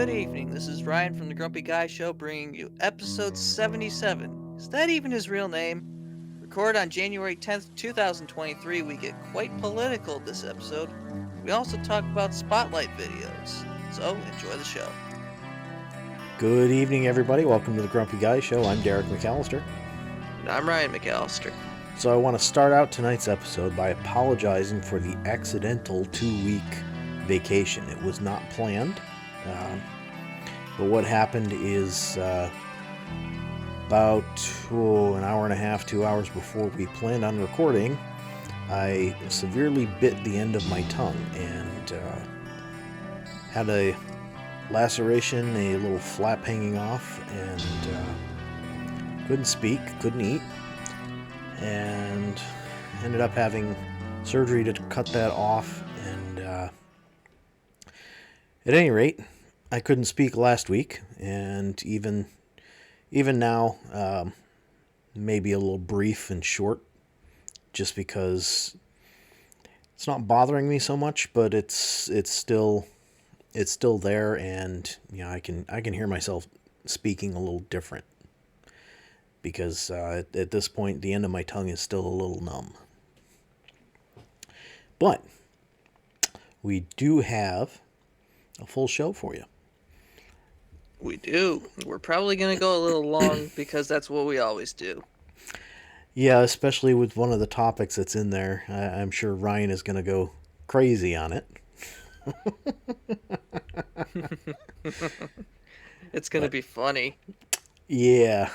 Good evening. This is Ryan from the Grumpy Guy Show bringing you episode 77. Is that even his real name? Recorded on January 10th, 2023. We get quite political this episode. We also talk about spotlight videos. So, enjoy the show. Good evening, everybody. Welcome to the Grumpy Guy Show. I'm Derek McAllister. And I'm Ryan McAllister. So I want to start out tonight's episode by apologizing for the accidental 2-week vacation. It was not planned. But what happened is about an hour and a half, 2 hours before we planned on recording, I severely bit the end of my tongue and had a laceration, a little flap hanging off, and couldn't speak, couldn't eat, and ended up having surgery to cut that off. And at any rate, I couldn't speak last week, and even now, maybe a little brief and short, just because it's not bothering me so much, but it's still there, and I can hear myself speaking a little different because at this point the end of my tongue is still a little numb. But we do have a full show for you. We do. We're probably going to go a little long because that's what we always do. Yeah, especially with one of the topics that's in there. I'm sure Ryan is going to go crazy on it. It's going to be funny. Yeah,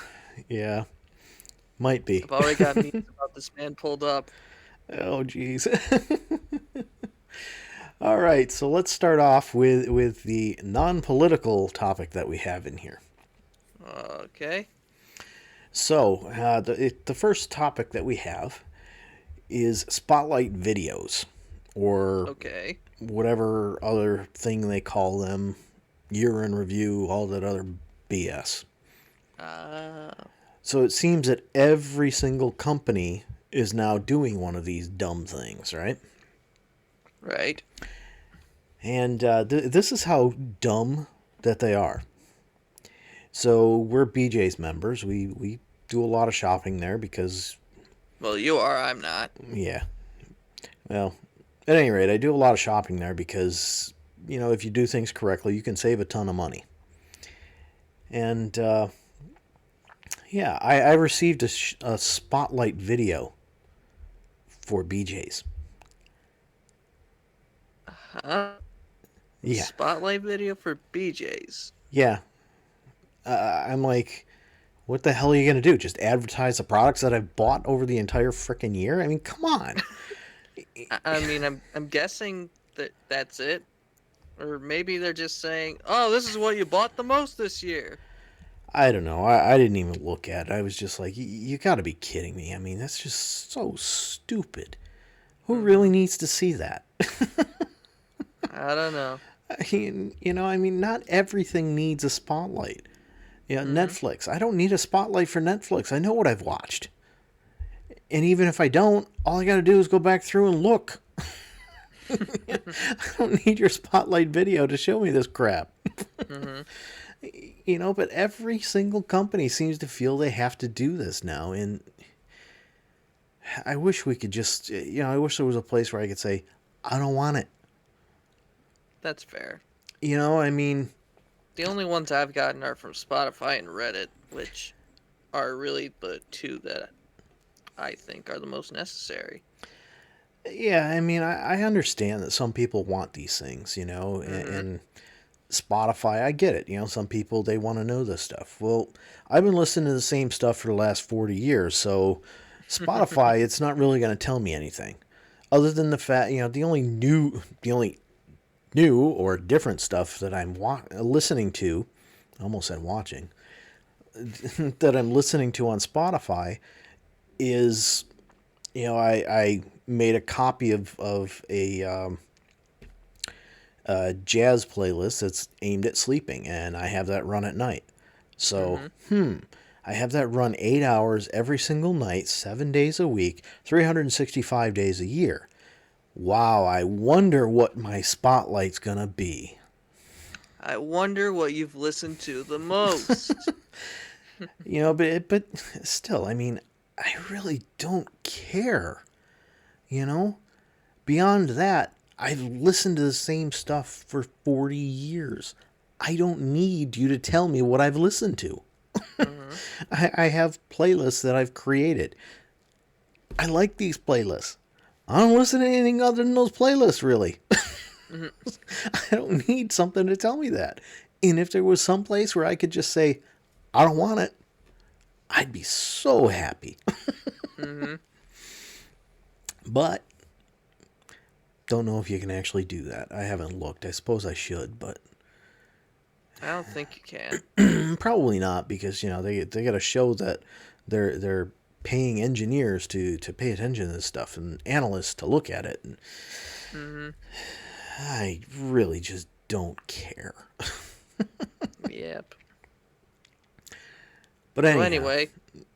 might be. I've already got memes about this man pulled up. Oh, jeez. All right, so let's start off with the non-political topic that we have in here. Okay. So, the first topic that we have is spotlight videos, or Okay. whatever other thing they call them, year in review, all that other BS. So it seems that every single company is now doing one of these dumb things, right? Right. And this is how dumb that they are. So we're BJ's members. We do a lot of shopping there because... Well, you are. I'm not. Yeah. Well, at any rate, I do a lot of shopping there because, if you do things correctly, you can save a ton of money. And, I received a spotlight video for BJ's. Huh? Yeah. Spotlight video for BJ's. Yeah. I'm like, what the hell are you going to do? Just advertise the products that I've bought over the entire frickin' year? I mean, come on. I'm guessing that's it. Or maybe they're just saying, oh, this is what you bought the most this year. I don't know. I didn't even look at it. I was just like, you got to be kidding me. I mean, that's just so stupid. Who really needs to see that? I don't know. Not everything needs a spotlight. Netflix. I don't need a spotlight for Netflix. I know what I've watched. And even if I don't, all I got to do is go back through and look. I don't need your spotlight video to show me this crap. But every single company seems to feel they have to do this now. And I wish we could just, I wish there was a place where I could say, I don't want it. That's fair. The only ones I've gotten are from Spotify and Reddit, which are really the two that I think are the most necessary. Yeah, I understand that some people want these things, and Spotify, I get it. Some people, they want to know this stuff. Well, I've been listening to the same stuff for the last 40 years, so Spotify, it's not really going to tell me anything. Other than the fact, the only new or different stuff that I'm listening to, I almost said watching, that I'm listening to on Spotify is, I made a copy of a jazz playlist that's aimed at sleeping, and I have that run at night. So, I have that run 8 hours every single night, 7 days a week, 365 days a year. Wow, I wonder what my spotlight's gonna be. I wonder what you've listened to the most. But still, I mean, I really don't care. You know, beyond that, I've listened to the same stuff for 40 years. I don't need you to tell me what I've listened to. Mm-hmm. I have playlists that I've created. I like these playlists. I don't listen to anything other than those playlists, really. Mm-hmm. I don't need something to tell me that. And if there was some place where I could just say, I don't want it, I'd be so happy. Mm-hmm. But don't know if you can actually do that. I haven't looked. I suppose I should, but I don't think you can. probably not, because they got to show that they're paying engineers to pay attention to this stuff and analysts to look at it. And Mm-hmm. I really just don't care. Yep. But So anyhow, anyway,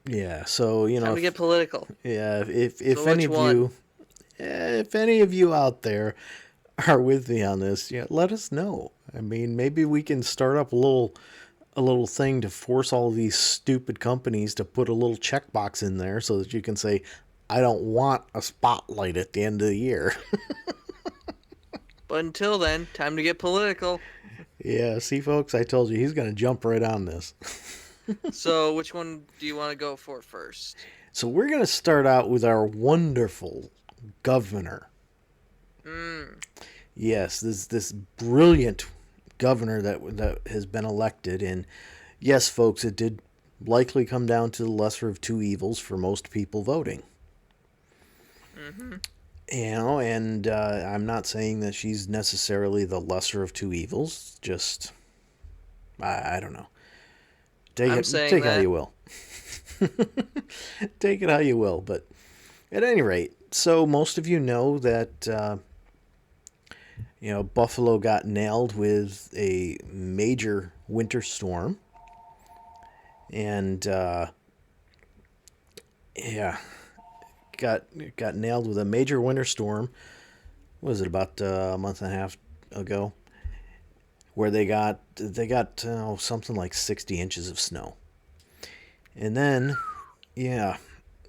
yeah. So time to get political. yeah, if So any which of one? you, if any of you out there are with me on this, let us know. I mean, maybe we can start up a little thing to force all these stupid companies to put a little checkbox in there so that you can say, I don't want a spotlight at the end of the year. But until then, time to get political. Yeah, see, folks, I told you he's going to jump right on this. So which one do you want to go for first? So we're going to start out with our wonderful governor. Mm. Yes, this brilliant governor that has been elected, and yes, folks, it did likely come down to the lesser of two evils for most people voting. Mm-hmm. And I'm not saying that she's necessarily the lesser of two evils. Just I don't know. I'm saying Take it how that. you will. Take it how you will. But at any rate, so most of you know that Buffalo got nailed with a major winter storm, and yeah, got nailed with a major winter storm. What was it, about a month and a half ago? Where they got something like 60 inches of snow. And then, yeah,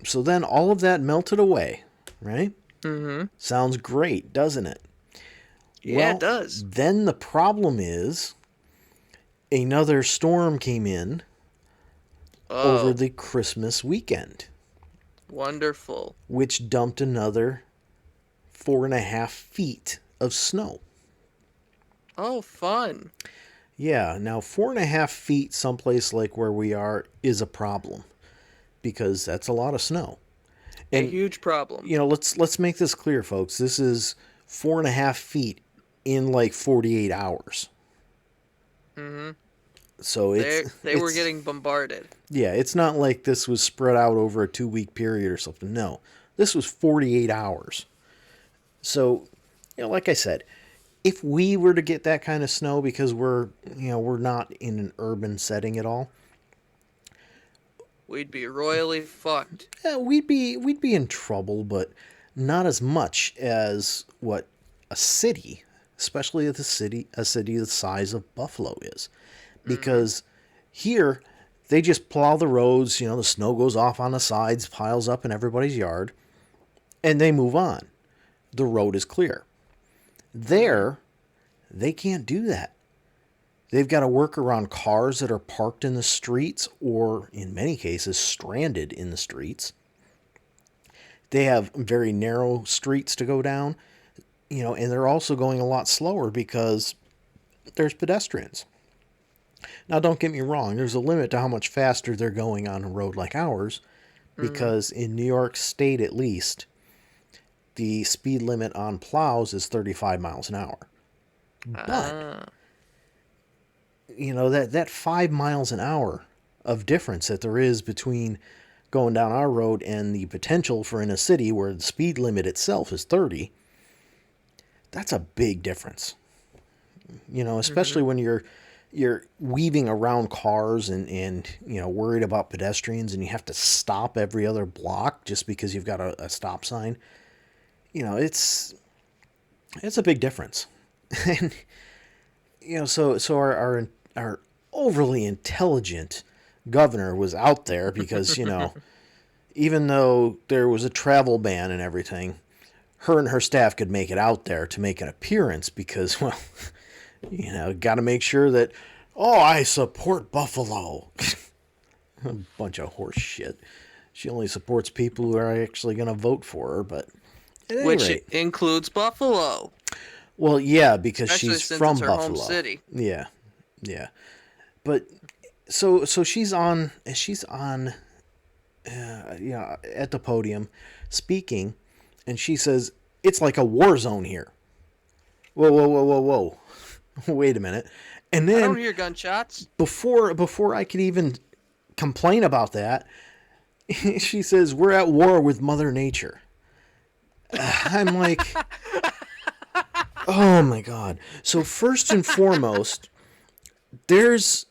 so then all of that melted away, right? Mm-hmm. Sounds great, doesn't it? Yeah, Well, it does. then the problem is another storm came in over Oh, the Christmas weekend, wonderful. which dumped another 4.5 feet of snow. Oh, fun. Yeah, now 4.5 feet someplace like where we are is a problem, because that's a lot of snow. A And huge problem. let's make this clear, folks. This is 4.5 feet in like 48 hours. Mm-hmm. So They were getting bombarded. yeah, it's not like this was spread out over a 2 week period or something. No, this was 48 hours. So, like I said, if we were to get that kind of snow, because we're not in an urban setting at all, We'd be royally fucked. we'd be in trouble, but not as much as what a city, especially a city the size of Buffalo is, because here they just plow the roads. The snow goes off on the sides, piles up in everybody's yard, and they move on. The road is clear. There, they can't do that. They've got to work around cars that are parked in the streets, or in many cases stranded in the streets. They have very narrow streets to go down, and they're also going a lot slower because there's pedestrians. Now, don't get me wrong, there's a limit to how much faster they're going on a road like ours, because in New York State at least, the speed limit on plows is 35 miles an hour. But, Ah. that 5 miles an hour of difference that there is between going down our road and the potential for in a city where the speed limit itself is 30, that's a big difference. Especially when you're weaving around cars and worried about pedestrians, and you have to stop every other block just because you've got a stop sign. It's a big difference. And so our overly intelligent governor was out there because even though there was a travel ban and everything, her and her staff could make it out there to make an appearance because, well, got to make sure that, oh, I support Buffalo. A bunch of horse shit. She only supports people who are actually going to vote for her, but at any Which rate. includes Buffalo. Well, yeah, because Especially she's since from it's her home Buffalo. city. Yeah, yeah. But so she's on at the podium speaking, and she says it's like a war zone here. Whoa, whoa, whoa, whoa, whoa! Wait a minute. And I don't then hear gunshots. before I could even complain about that, she says we're at war with Mother Nature. I'm like, oh my god. So first and foremost, there's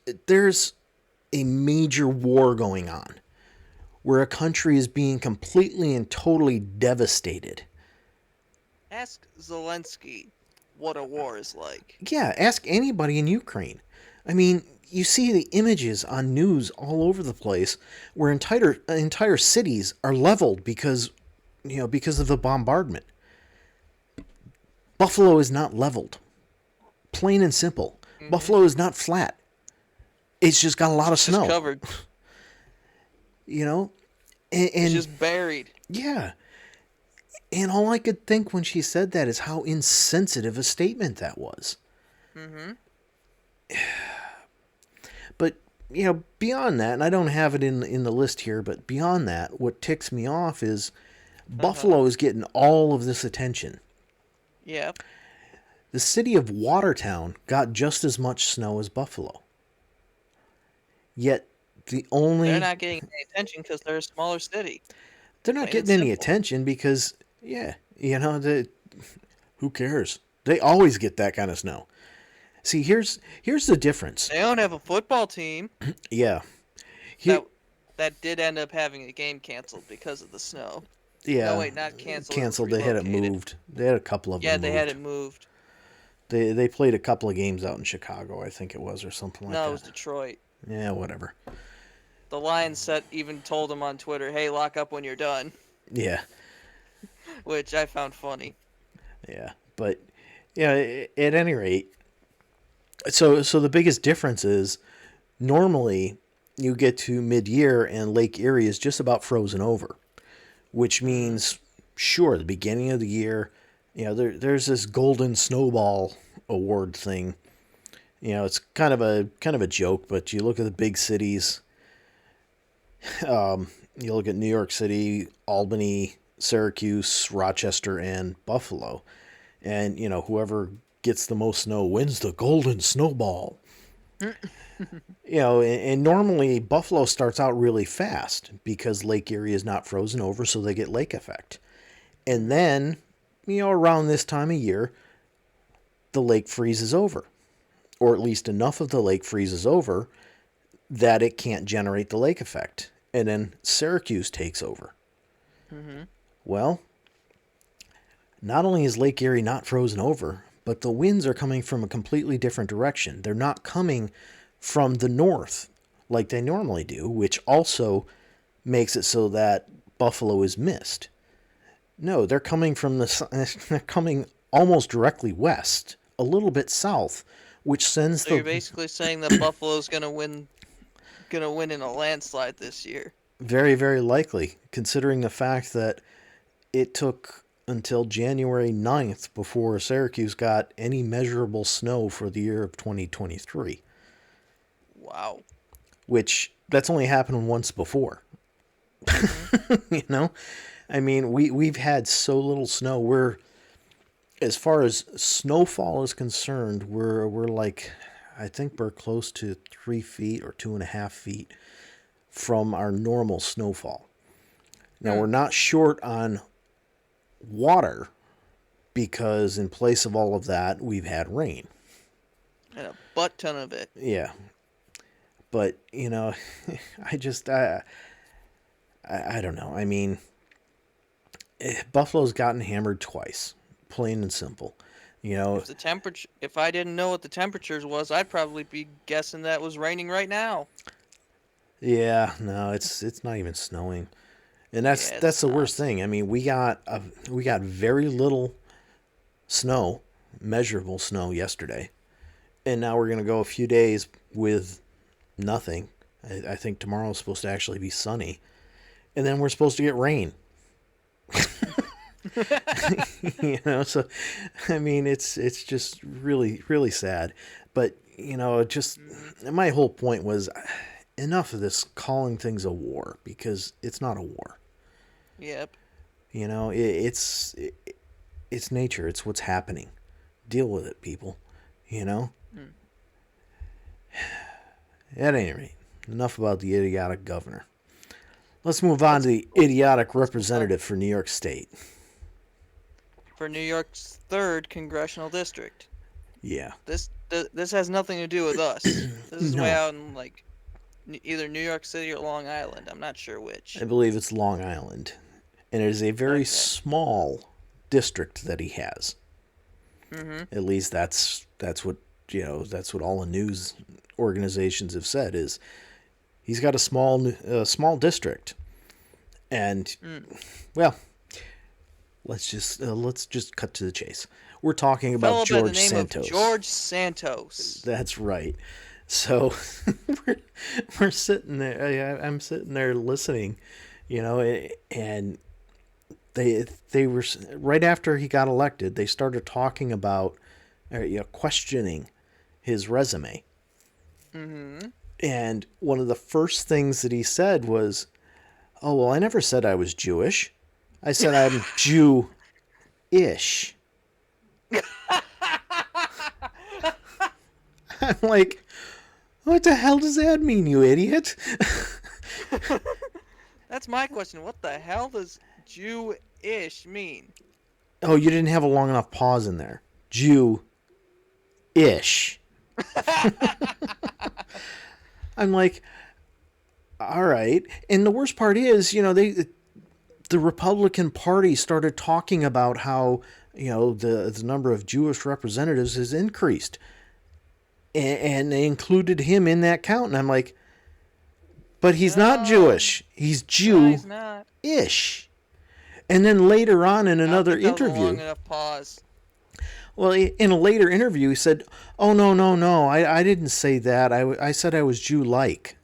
a major war going on where a country is being completely and totally devastated. Ask Zelensky what a war is like. Yeah, ask anybody in Ukraine. I mean, you see the images on news all over the place where entire cities are leveled because of the bombardment. Buffalo is not leveled. Plain and simple. Mm-hmm. Buffalo is not flat. It's just got a lot of snow. Just covered. And it's just buried. Yeah. And all I could think when she said that is how insensitive a statement that was. Mm-hmm. But, beyond that, and I don't have it in the list here, but beyond that, what ticks me off is Buffalo is getting all of this attention. Yep. The city of Watertown got just as much snow as Buffalo. Yet they're not getting any attention because they're a smaller city. They're not getting any attention because, who cares? They always get that kind of snow. See, here's the difference. They don't have a football team. Yeah. That did end up having a game canceled because of the snow. Yeah. No, wait, not canceled. Canceled. They had it moved. They had a couple of them moved. Yeah, they had it moved. They played a couple of games out in Chicago, I think it was, or something like that. No, it was Detroit. Yeah, whatever. The Lions even told them on Twitter, hey, lock up when you're done. Yeah. Which I found funny. Yeah, but at any rate, so the biggest difference is normally you get to mid-year and Lake Erie is just about frozen over, which means sure the beginning of the year, there's this golden snowball award thing. It's kind of a joke, but you look at the big cities. You look at New York City, Albany, Syracuse, Rochester, and Buffalo. And, whoever gets the most snow wins the golden snowball. And normally Buffalo starts out really fast because Lake Erie is not frozen over, so they get lake effect. And then, around this time of year, the lake freezes over. Or at least enough of the lake freezes over that it can't generate the lake effect. And then Syracuse takes over. Mm-hmm. Well, not only is Lake Erie not frozen over, but the winds are coming from a completely different direction. They're not coming from the north like they normally do, which also makes it so that Buffalo is missed. No, they're coming they're coming almost directly west, a little bit south, which sends so you're basically saying that Buffalo's gonna win in a landslide this year. Very, very likely, considering the fact that it took until January 9th before Syracuse got any measurable snow for the year of 2023. Wow. Which, that's only happened once before. Mm-hmm. I mean, we've had so little snow. As far as snowfall is concerned, we're like, I think we're close to 3 feet or 2.5 feet from our normal snowfall. Now, we're not short on water because in place of all of that, we've had rain. And a butt ton of it. Yeah. But, I don't know. I mean, Buffalo's gotten hammered twice, plain and simple. You know, If I didn't know what the temperatures was, I'd probably be guessing that it was raining right now. yeah, no, it's not even snowing. And Yeah, that's it's the worst not. thing. I mean, we got very little snow, measurable snow yesterday. And now we're going to go a few days with nothing. I think tomorrow is supposed to actually be sunny. And then we're supposed to get rain. So I mean, it's just really really sad. But just Mhm. my whole point was enough of this calling things a war, because it's not a war. Yep. It's nature. It's what's happening. Deal with it, people. You know. Mm. At any rate, enough about the idiotic governor. Let's move on Let's to the idiotic representative for New York State. for New York's 3rd congressional district. Yeah. This has nothing to do with us. This is way No, out in like either New York City or Long Island. I'm not sure which. I believe it's Long Island. And it is a very Okay. small district that he has. Mhm. At least that's what that's what all the news organizations have said, is he's got a small district. And Mm. well, let's just cut to the chase. We're talking A about fellow by the George name of Santos. George Santos. That's right. So we're, we're sitting there. I'm sitting there listening, and they were right after he got elected. They started talking about, questioning his resume. Mhm. And one of the first things that he said was, "Oh well, I never said I was Jewish. I said I'm Jew-ish." I'm like, what the hell does that mean, you idiot? That's my question. What the hell does Jew-ish mean? Oh, you didn't have a long enough pause in there. Jew-ish. I'm like, all right. And the worst part is, the Republican Party started talking about how, the number of Jewish representatives has increased. And they included him in that count. And I'm like, but he's not No. Jewish. He's No, he's not. Jew-ish. And then later on in I don't another think that was a long interview, enough pause. well, in a later interview, he said, "Oh no, no, no! I didn't say that. I said I was Jew-like."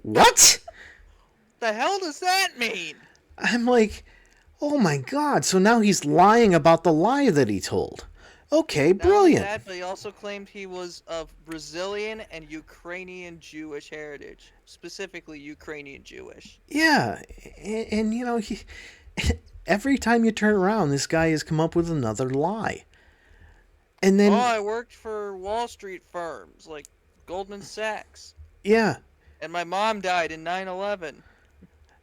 What? The hell does that mean? I'm like, oh my god! So now he's lying about the lie that he told. Okay, Not only brilliant. that, but he also claimed he was of Brazilian and Ukrainian Jewish heritage, specifically Ukrainian Jewish. Yeah, and every time you turn around, this guy has come up with another lie. And Oh, then, I worked for Wall Street firms like Goldman Sachs, yeah, and my mom died in 9/11.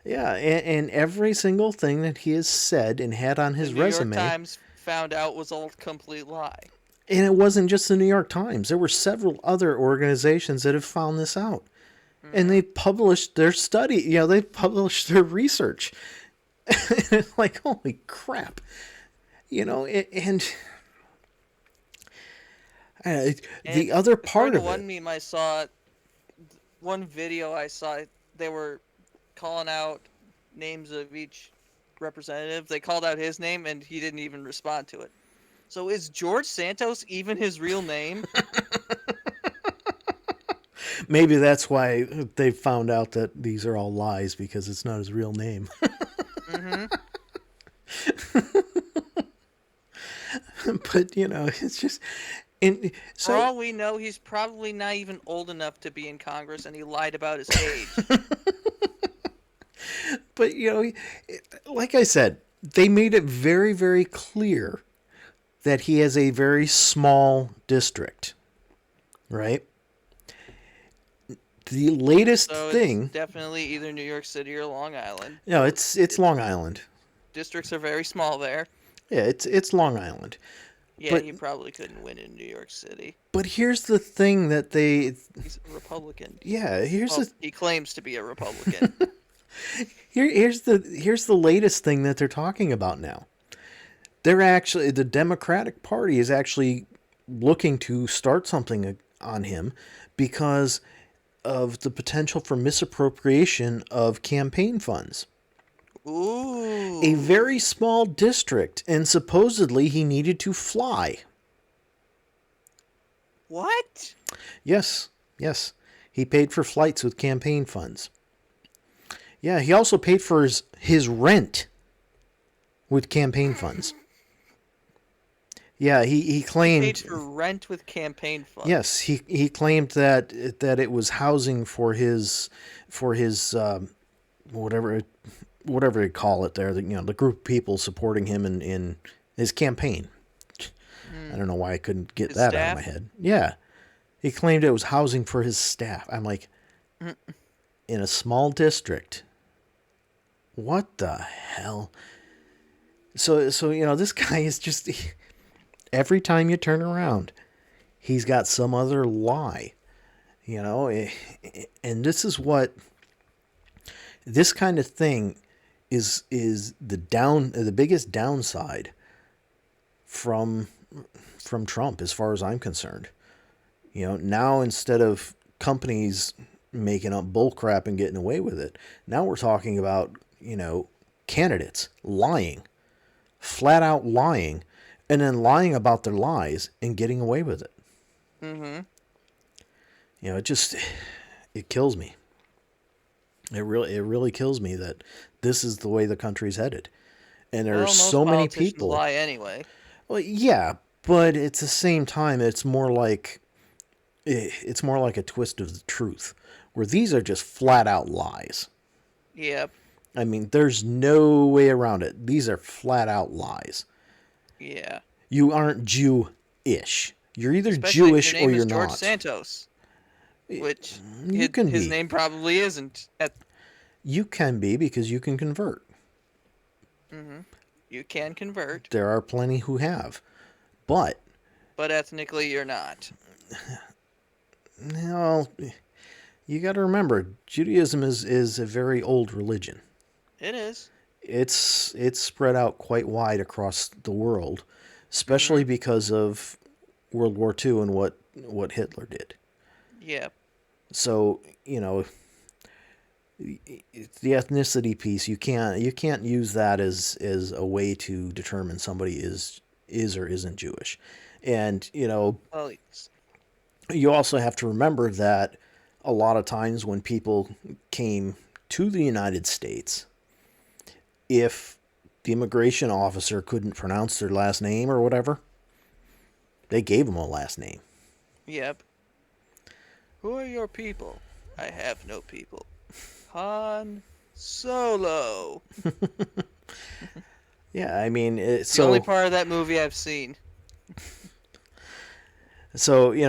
yeah, and every single thing that he has said and had on The his New York resume. Times found out was all complete lie. And it wasn't just the New York Times. There were several other organizations that have found this out. And Mm-hmm. they published their study. They published their research. And it's like, holy crap. And the And other part according to of one it. meme I saw, one video I saw, they were calling out names of each representative. They called out his name, and he didn't even respond to it. So is George Santos even his real name? Maybe that's why they found out that these are all lies, because it's not his real name. Mm-hmm. But, it's just. And For so. all we know, he's probably not even old enough to be in Congress, and he lied about his age. But, like I said, they made it very, very clear that he has a very small district, right? The latest So it's thing, definitely either New York City or Long Island. no, it's Long Island. Districts are very small there. Yeah, it's Long Island. Yeah, But he probably couldn't win in New York City. but here's the thing that He's a Republican. yeah, here's Well, the he claims to be a Republican. here's the latest thing that they're talking about now. the Democratic Party is actually looking to start something on him because of the potential for misappropriation of campaign funds. A Ooh. very small district, and supposedly he needed to fly. What? Yes, yes. He paid for flights with campaign funds. Yeah, he also paid for his rent with campaign funds. Yeah, he He paid claimed. for rent with campaign Yes, funds. he claimed that it was housing for his whatever whatever they call it there. The group of people supporting him in his campaign. I Hmm. don't know why I couldn't get His that out of my staff? head. Yeah, he claimed it was housing for his staff. I'm like, Mm. in a small district. What the hell? So this guy is just every time you turn around, he's got some other lie. And this kind of thing is the biggest downside from Trump as far as I'm concerned. Now instead of companies making up bullcrap and getting away with it, now we're talking about, candidates lying, flat out lying, and then lying about their lies and getting away with it. Mm-hmm. It kills me. It really kills me that this is the way the country's headed. And there are Well, most so many politicians people. lie anyway. Well, yeah, but at the same time, it's more like a twist of the truth, where these are just flat out lies. Yep. I mean, there's no way around it. These are flat out lies. Yeah. You aren't Jew-ish. You're either Especially if your Jewish or name is you're George not. Santos, which You can his be. name probably isn't. You can be because you can convert. Mm-hmm. You can convert, There are plenty who have. But, but ethnically you're not. well, you got to remember, Judaism is a very old religion. It is. It's spread out quite wide across the world, Mm-hmm. especially because of World War II and what Hitler did. Yep. So the ethnicity piece, you can't use that as a way to determine somebody is or isn't Jewish. And Well, yes. you also have to remember that a lot of times when people came to the United States, if the immigration officer couldn't pronounce their last name or whatever, they gave them a last name. Yep. Who are your people? I have no people. Han Solo. Yeah, I mean, The only part of that movie I've seen.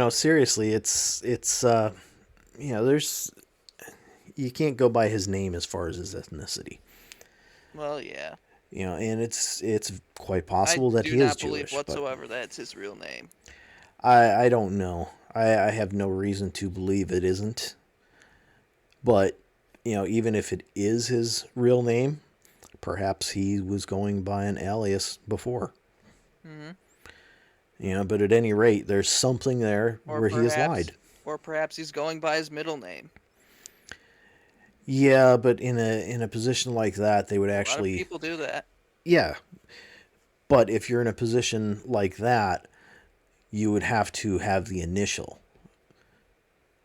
seriously, there's you can't go by his name as far as his ethnicity. Well, yeah. And it's quite I possible that do he is not believe Jewish, but whatsoever that's his real name. I don't know. I have no reason to believe it isn't. But even if it is his real name, perhaps he was going by an alias before. Mm-hmm. But at any rate, there's something there Or where he has perhaps, lied. or perhaps he's going by his middle name. Yeah, but in a position like that, they would A lot of actually. people do that. Yeah, but if you're in a position like that, you would have to have the initial.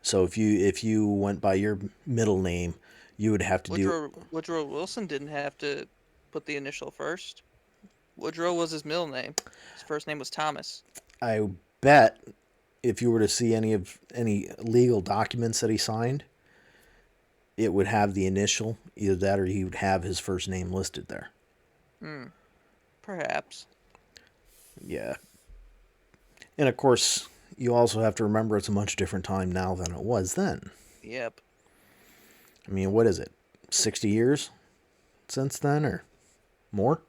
So if you went by your middle name, you would have to do. Woodrow Wilson didn't have to put the initial first. Woodrow was his middle name. His first name was Thomas. I bet if you were to see any legal documents that he signed, it would have the initial, either that or he would have his first name listed there. Hmm. Perhaps. Yeah. And of course, you also have to remember it's a much different time now than it was then. Yep. I mean, what is it? 60 years since then or more?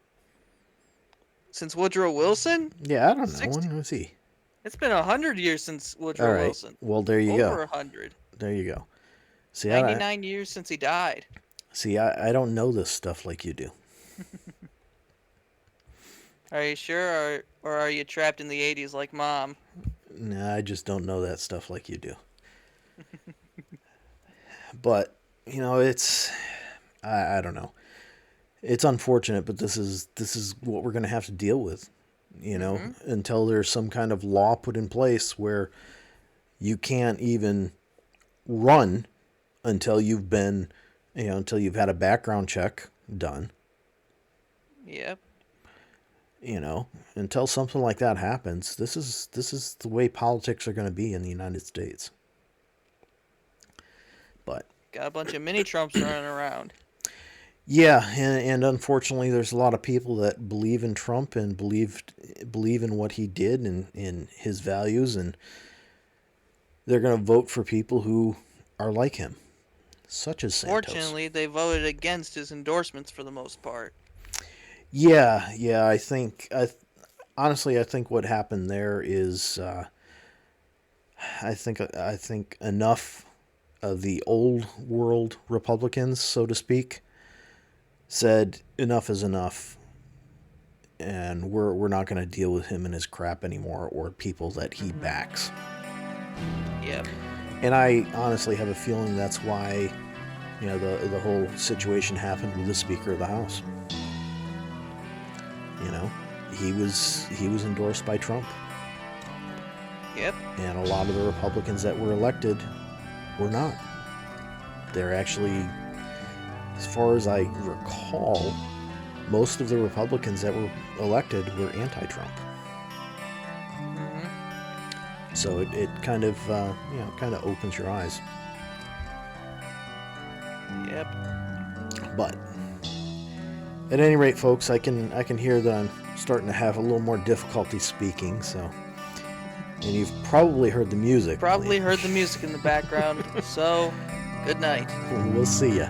Since Woodrow Wilson? Yeah, I don't know. 60. When was he? It's been 100 years since All Woodrow right. Wilson. Well, there you Over go. 100. There you go. See, I 99 years since he died. see. I don't know this stuff like you do. Are you sure, or are you trapped in the 80s like Mom? Nah, I just don't know that stuff like you do. But it's I don't know. It's unfortunate, but this is what we're going to have to deal with. Mm-hmm. Until there's some kind of law put in place where you can't even run until you've been, until you've had a background check done. Yep. You know, until something like that happens, this is the way politics are going to be in the United States. But Got a bunch of mini Trumps running around. yeah, and unfortunately, there's a lot of people that believe in Trump and believe in what he did and in his values, and they're going to vote for people who are like him, such as Santos. Fortunately, they voted against his endorsements for the most part. Yeah. I think what happened there is, I think enough of the old world Republicans, so to speak, said enough is enough, and we're not going to deal with him and his crap anymore, or people that he backs. Yep. And I honestly have a feeling that's why the whole situation happened with the Speaker of the House. You know, he was endorsed by Trump, Yep. and a lot of the Republicans that were elected were not. They're actually, as far as I recall, most of the Republicans that were elected were anti-Trump. Mm-hmm. So it kind of kind of opens your eyes. Yep. But at any rate, folks, I can hear that I'm starting to have a little more difficulty speaking. So, and you've probably heard the music. Probably heard the music in the background. So, good night. We'll see ya.